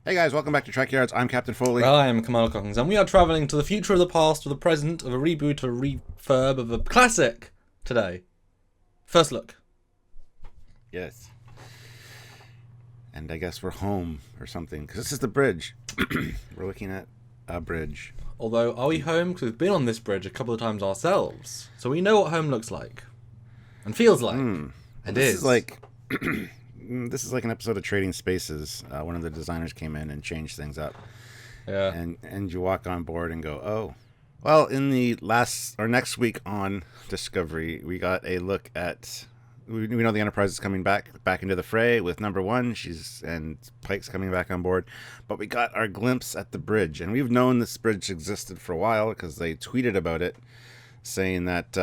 Hey guys, welcome back to Trekyards. I'm Captain Foley. I am Kamal Cockings, and we are travelling to the future of the past, of the present, of a reboot, of a refurb, of a classic today. First look. Yes. And I guess we're home or something, because this is the bridge. We're looking at a bridge. Although, are we home? Because we've been on this bridge a couple of times ourselves, so we know what home looks like and feels like. This is like this is like an episode of Trading Spaces. One of the designers came in and changed things up. Yeah. And you walk on board and go, oh. Well, in the next week on Discovery, we got a look at. We know the Enterprise is coming back into the fray with number one. And Pike's coming back on board, but we got our glimpse at the bridge, and we've known this bridge existed for a while because they tweeted about it, saying that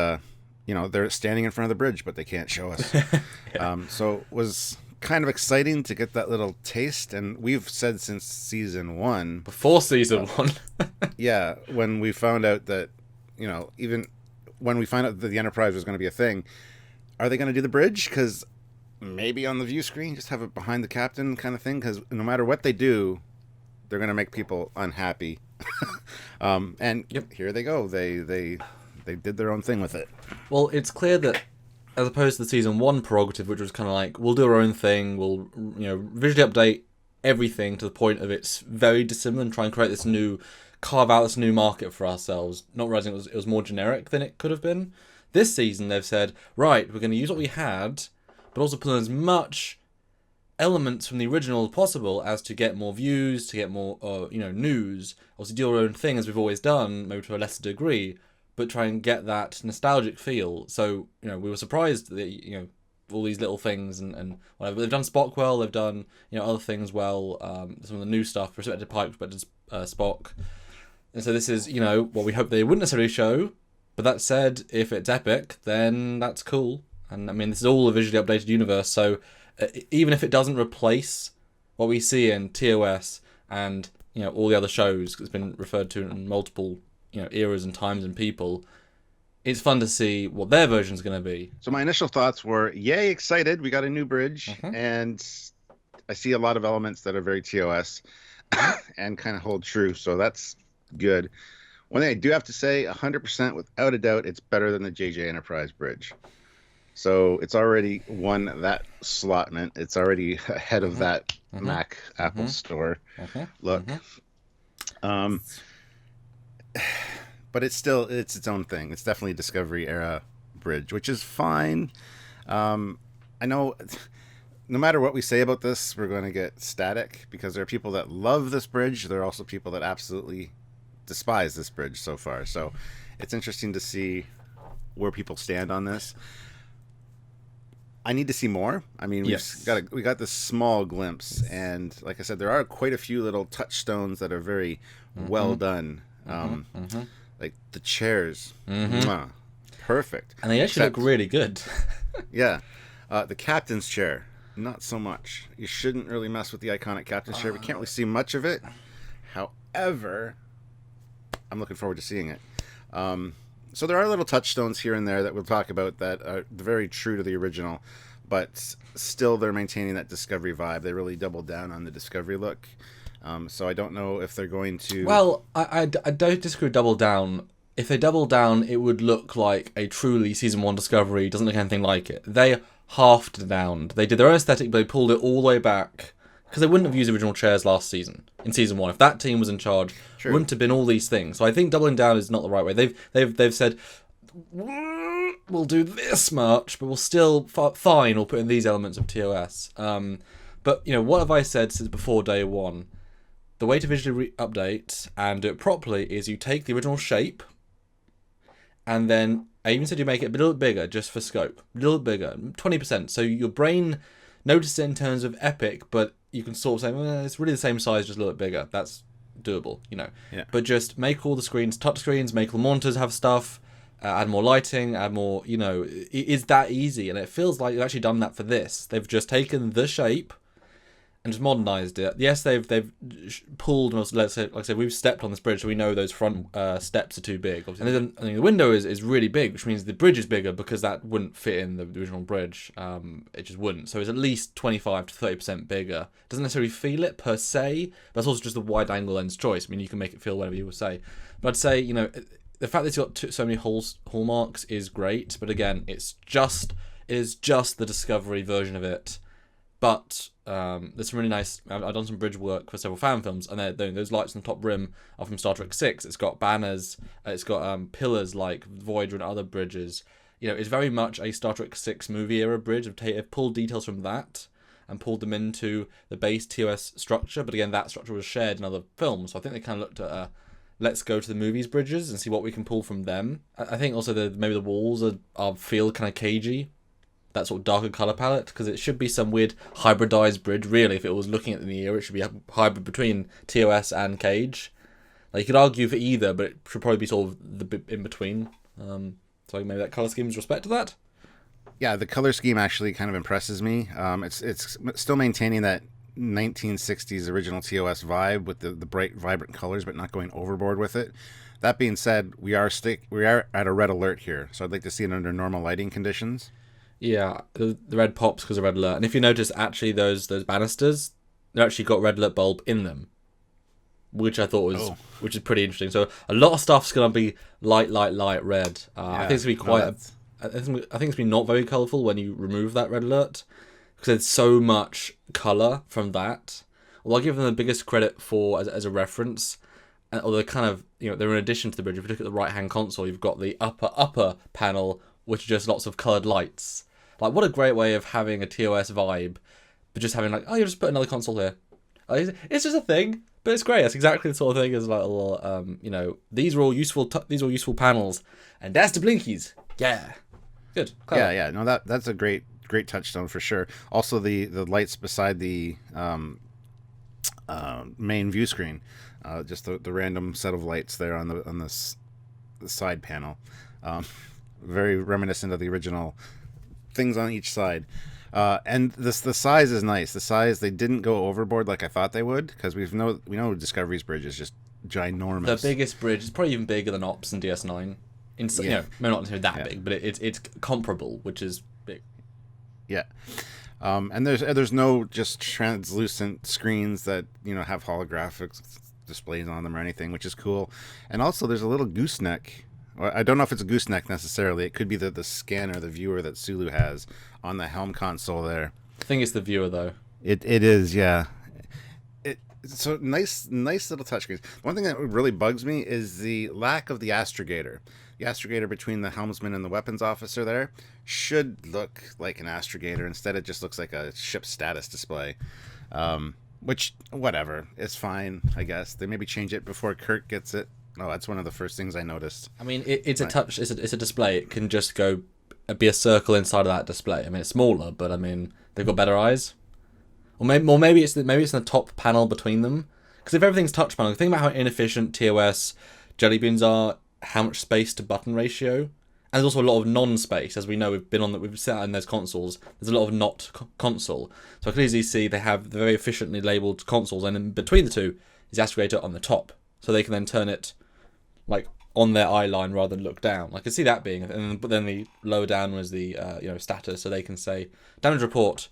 they're standing in front of the bridge, but they can't show us. Yeah. So it was kind of exciting to get that little taste, and we've said since season one, Before season one. yeah, when we found out that even when we found out that the Enterprise was going to be a thing. Are they going to do the bridge? Because maybe on the view screen, just have it behind the captain kind of thing. Because no matter what they do, they're going to make people unhappy. Here they go. They did their own thing with it. Well, it's clear that, as opposed to the season one prerogative, which was kind of like, we'll do our own thing, we'll visually update everything to the point of it's very dissimilar and try and carve out this new market for ourselves, not realizing it was more generic than it could have been. This season, they've said, right, we're going to use what we had, but also put in as much elements from the original as possible as to get more views, to get more, news, or to do our own thing as we've always done, maybe to a lesser degree, but try and get that nostalgic feel. So, we were surprised that, all these little things and whatever. They've done Spock well, they've done, other things well, some of the new stuff, respected Pike, respected Spock. And so this is, what we hope they wouldn't necessarily show. But that said, if it's epic, then that's cool. And I mean, this is all a visually updated universe, so even if it doesn't replace what we see in TOS and all the other shows, 'cause it's been referred to in multiple eras and times and people, it's fun to see what their version is going to be. So my initial thoughts were, yay, excited. We got a new bridge. And I see a lot of elements that are very TOS and kind of hold true. So that's good. One thing I do have to say, 100% without a doubt, it's better than the JJ Enterprise bridge. So it's already won that slotment. It's already ahead of that Mac Apple Store look. But it's its own thing. It's definitely a Discovery era bridge, which is fine. I know no matter what we say about this, we're going to get static because there are people that love this bridge. There are also people that absolutely despise this bridge so far. So it's interesting to see where people stand on this. I need to see more. I mean, we got this small glimpse, and like I said, there are quite a few little touchstones that are very well done. Like the chairs, perfect, and they actually look really good. Yeah, the captain's chair, not so much. You shouldn't really mess with the iconic captain's chair. We can't really see much of it. However, I'm looking forward to seeing it. So there are little touchstones here and there that we'll talk about that are very true to the original, but still they're maintaining that Discovery vibe. They really doubled down on the Discovery look. So I don't know if they're going to... Well, I don't disagree with double down. If they double down, it would look like a truly Season 1 Discovery. It doesn't look anything like it. They halved down. They did their own aesthetic, but they pulled it all the way back. Because they wouldn't have used original chairs last season, in Season 1. If that team was in charge, it wouldn't have been all these things. So I think doubling down is not the right way. They've said, we'll do this much, but we'll still, fine, we'll put in these elements of TOS. But, what have I said since before day one? The way to visually update and do it properly is you take the original shape, and then I even said you make it a little bit bigger, just for scope. A little bigger, 20%. So your brain notices it in terms of epic, but you can sort of say, well, it's really the same size, just a little bit bigger. That's doable, Yeah. But just make all the screens touch screens, make all the monitors have stuff, add more lighting, add more, it is that easy. And it feels like you've actually done that for this. They've just taken the shape and just modernised it. Yes, they've pulled. Let's say, like I said, we've stepped on this bridge, so we know those front steps are too big. Obviously. And then, I think the window is really big, which means the bridge is bigger because that wouldn't fit in the original bridge. It just wouldn't. So it's at least 25 to 30% bigger. Doesn't necessarily feel it per se, but it's also just a wide angle lens choice. I mean, you can make it feel whatever you would say. But I'd say, the fact that it's got so many hallmarks is great. But again, it is just the Discovery version of it. But there's some really nice. I've done some bridge work for several fan films, and those lights on the top rim are from Star Trek 6. It's got banners. It's got pillars like Voyager and other bridges. It's very much a Star Trek 6 movie era bridge. I've pulled details from that and pulled them into the base TOS structure. But again, that structure was shared in other films, so I think they kind of looked at let's go to the movies bridges and see what we can pull from them. I think also maybe the walls feel kind of cagey. That sort of darker colour palette, because it should be some weird hybridized bridge. Really, if it was looking at the year, it should be a hybrid between TOS and Cage. Like, you could argue for either, but it should probably be sort of the bit in between. So maybe that colour scheme is respect to that. Yeah, the color scheme actually kind of impresses me. It's still maintaining that 1960s original TOS vibe with the bright, vibrant colors, but not going overboard with it. That being said, we are at a red alert here, so I'd like to see it under normal lighting conditions. Yeah, the red pops because of red alert. And if you notice, actually, those banisters, they've actually got red alert bulb in them, which I thought which is pretty interesting. So a lot of stuff's going to be light red. I think it's going to be quite... I think it's going to be not very colourful when you remove that red alert, because there's so much colour from that. Well, I'll give them the biggest credit for as a reference, although kind of, they're in addition to the bridge. If you look at the right-hand console, you've got the upper panel, which are just lots of coloured lights. Like, what a great way of having a TOS vibe, but just having you just put another console here. It's just a thing, but it's great. It's exactly the sort of thing as like a little, these are all useful panels, and that's the blinkies. Yeah, good. Clever. Yeah. No, that's a great touchstone for sure. Also, the lights beside the main view screen, just the random set of lights there on the side panel, very reminiscent of the original things on each side. And the size is nice. The size, they didn't go overboard like I thought they would, because we know Discovery's bridge is just ginormous. The biggest bridge is probably even bigger than Ops and DS9. Maybe not necessarily that big, but it's comparable, which is big. Yeah. And there's no just translucent screens that have holographic displays on them or anything, which is cool. And also there's a little gooseneck. I don't know if it's a gooseneck necessarily. It could be the scanner, the viewer that Sulu has on the helm console there. I think it's the viewer, though. It is, yeah. So nice little touchscreens. One thing that really bugs me is the lack of the astrogator. The astrogator between the helmsman and the weapons officer there should look like an astrogator. Instead, it just looks like a ship status display. Which, whatever. It's fine, I guess. They maybe change it before Kirk gets it. Oh, that's one of the first things I noticed. I mean, it's a touch. It's a display. It can just be a circle inside of that display. I mean, it's smaller, but I mean, they've got better eyes. Or maybe it's in the top panel between them. Because if everything's touch panel, think about how inefficient TOS jelly beans are. How much space to button ratio, and there's also a lot of non-space, as we know. We've sat in those consoles. There's a lot of not console, so I can easily see they have the very efficiently labeled consoles, and in between the two is the astrogator on the top, so they can then turn it like on their eye line rather than look down. I can see that being, but then the lower down was the status, so they can say damage report.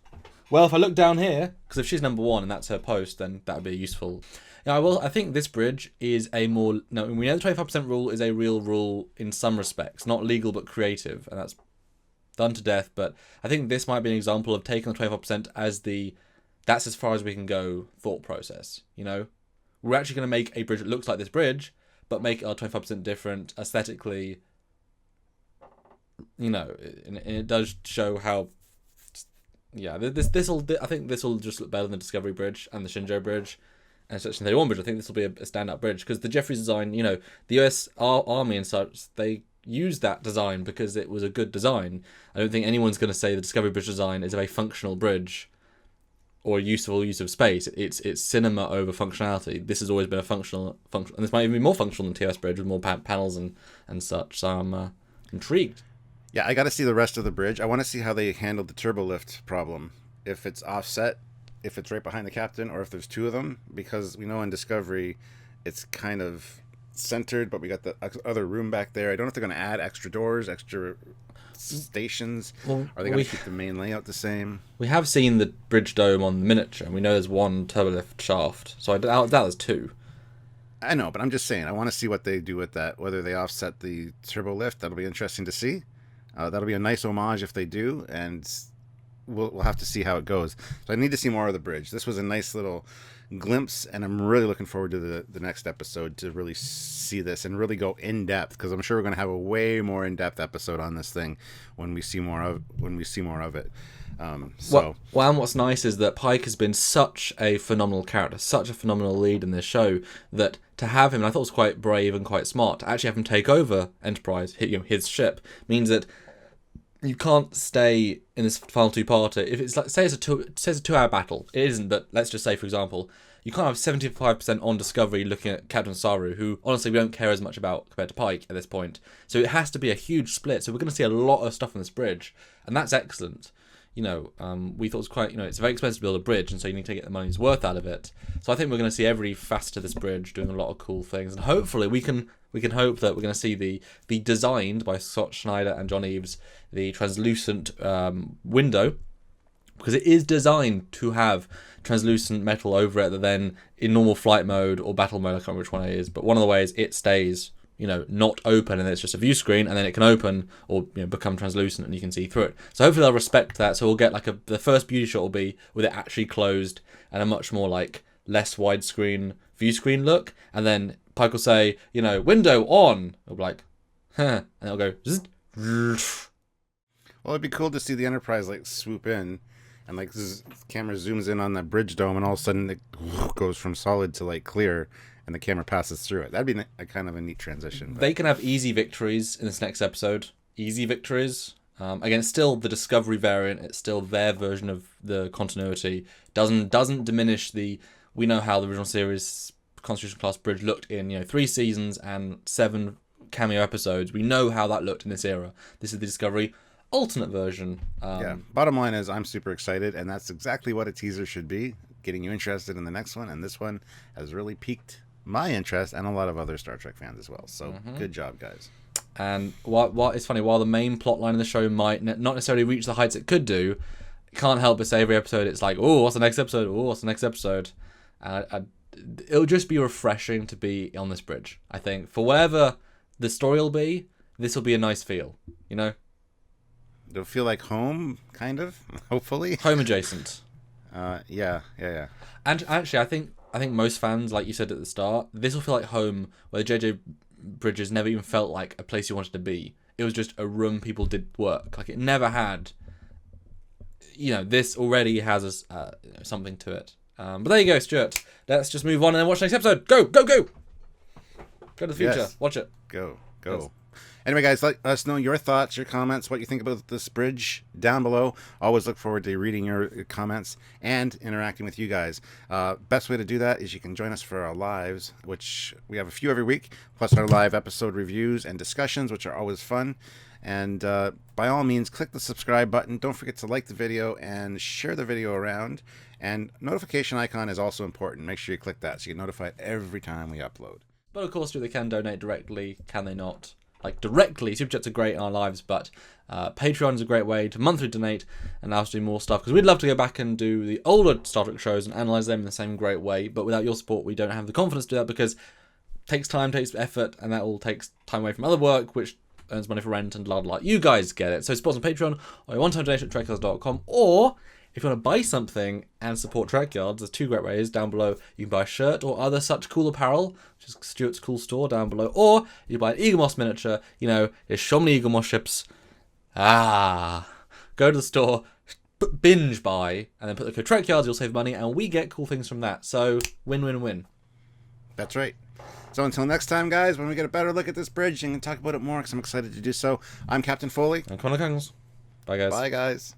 Well, if I look down here, because if she's number 1 and that's her post, then that would be useful. I think this bridge is we know the 25% rule is a real rule in some respects, not legal but creative, and that's done to death. But I think this might be an example of taking the 25% as that's as far as we can go thought process. We're actually going to make a bridge that looks like this bridge, but make our 25% different aesthetically. And it does show how. Yeah, I think this will just look better than the Discovery Bridge and the Shinjo Bridge. And Section 31 bridge, I think this will be a standout bridge, because the Jeffries design, the US Army and such, they used that design because it was a good design. I don't think anyone's going to say the Discovery Bridge design is a very functional bridge or a useful use of space. It's cinema over functionality. This has always been a functional, and this might even be more functional than TOS Bridge with more panels and such. So I'm intrigued. Yeah, I got to see the rest of the bridge. I want to see how they handled the turbo lift problem. If it's offset, if it's right behind the captain or if there's two of them, because we know in Discovery it's kind of centered, but we got the other room back there. I don't know if they're going to add extra doors, extra stations. Well, are they going to keep the main layout the same? We have seen the bridge dome on the miniature, and we know there's one turbolift shaft, so I doubt there's two. I know, but I'm just saying, I want to see what they do with that, whether they offset the turbo lift. That'll be interesting to see. That'll be a nice homage if they do, and we'll have to see how it goes. So I need to see more of the bridge. This was a nice little glimpse, and I'm really looking forward to the next episode to really see this and really go in depth, because I'm sure we're going to have a way more in depth episode on this thing when we see more of it. And what's nice is that Pike has been such a phenomenal character, such a phenomenal lead in this show, that to have him, and I thought it was quite brave and quite smart, to actually have him take over Enterprise, his ship, means that you can't stay in this final two-parter. If it's like, say it's a 2-hour battle, it isn't, but let's just say, for example, you can't have 75% on Discovery looking at Captain Saru, who honestly we don't care as much about compared to Pike at this point. So it has to be a huge split. So we're going to see a lot of stuff on this bridge, and that's excellent. We thought it was quite, it's very expensive to build a bridge, and so you need to get the money's worth out of it. So I think we're going to see every facet of this bridge doing a lot of cool things, and hopefully we can hope that we're going to see the designed by Scott Schneider and John Eaves, the translucent window, because it is designed to have translucent metal over it that then in normal flight mode or battle mode, I can't remember which one it is, but one of the ways it stays not open, and it's just a view screen, and then it can open or become translucent and you can see through it. So hopefully they'll respect that. So we'll get the first beauty shot will be with it actually closed and a much more less widescreen view screen look, and then Pike will say, window on. It'll be like, huh, and it'll go. Zzz. Well, it'd be cool to see the Enterprise swoop in, and the camera zooms in on that bridge dome, and all of a sudden it goes from solid to clear, and the camera passes through it. That'd be a kind of a neat transition. They can have easy victories in this next episode. Easy victories. Again, it's still the Discovery variant. It's still their version of the continuity. Doesn't diminish the. We know how the original series Constitution class bridge looked in 3 seasons and 7 cameo episodes. We know how that looked in this era. This is the Discovery alternate version. Bottom line is I'm super excited, and that's exactly what a teaser should be, getting you interested in the next one, and this one has really piqued my interest and a lot of other Star Trek fans as well. So Good job, guys. And what it's funny, while the main plot line of the show might not necessarily reach the heights it could do, can't help but say every episode it's like, oh, what's the next episode? Oh, what's the next episode? It'll just be refreshing to be on this bridge. I think for whatever the story will be, this will be a nice feel. It'll feel like home, kind of. Hopefully, home adjacent. Yeah. And actually, I think most fans, like you said at the start, this will feel like home, where JJ Bridges never even felt like a place you wanted to be. It was just a room people did work. It never had. This already has something to it. But there you go, Stuart. Let's just move on and then watch the next episode. Go! Go to the future. Yes. Watch it. Go. Yes. Anyway, guys, let us know your thoughts, your comments, what you think about this bridge down below. Always look forward to reading your comments and interacting with you guys. Best way to do that is you can join us for our lives, which we have a few every week, plus our live episode reviews and discussions, which are always fun. And by all means, click the subscribe button. Don't forget to like the video and share the video around. And notification icon is also important. Make sure you click that so you get notified every time we upload. But of course, they can donate directly. Can they not? Directly, Super Chats are great in our lives, but Patreon is a great way to monthly donate and allow us to do more stuff, because we'd love to go back and do the older Star Trek shows and analyse them in the same great way, but without your support we don't have the confidence to do that, because it takes time, takes effort, and that all takes time away from other work, which earns money for rent and blah blah. You guys get it. So support on Patreon, or a one-time donation at trekyards.com, or if you want to buy something and support Trekyards, there's 2 great ways down below. You can buy a shirt or other such cool apparel, which is Stuart's cool store down below, or you buy an Eagle Moss miniature. There's so many Eagle Moss ships. Go to the store, binge buy, and then put the code Trekyards, you'll save money, and we get cool things from that. So, win-win-win. That's right. So until next time, guys, when we get a better look at this bridge and can talk about it more, because I'm excited to do so, I'm Captain Foley. I'm Connor Kangles. Bye, guys. Bye, guys.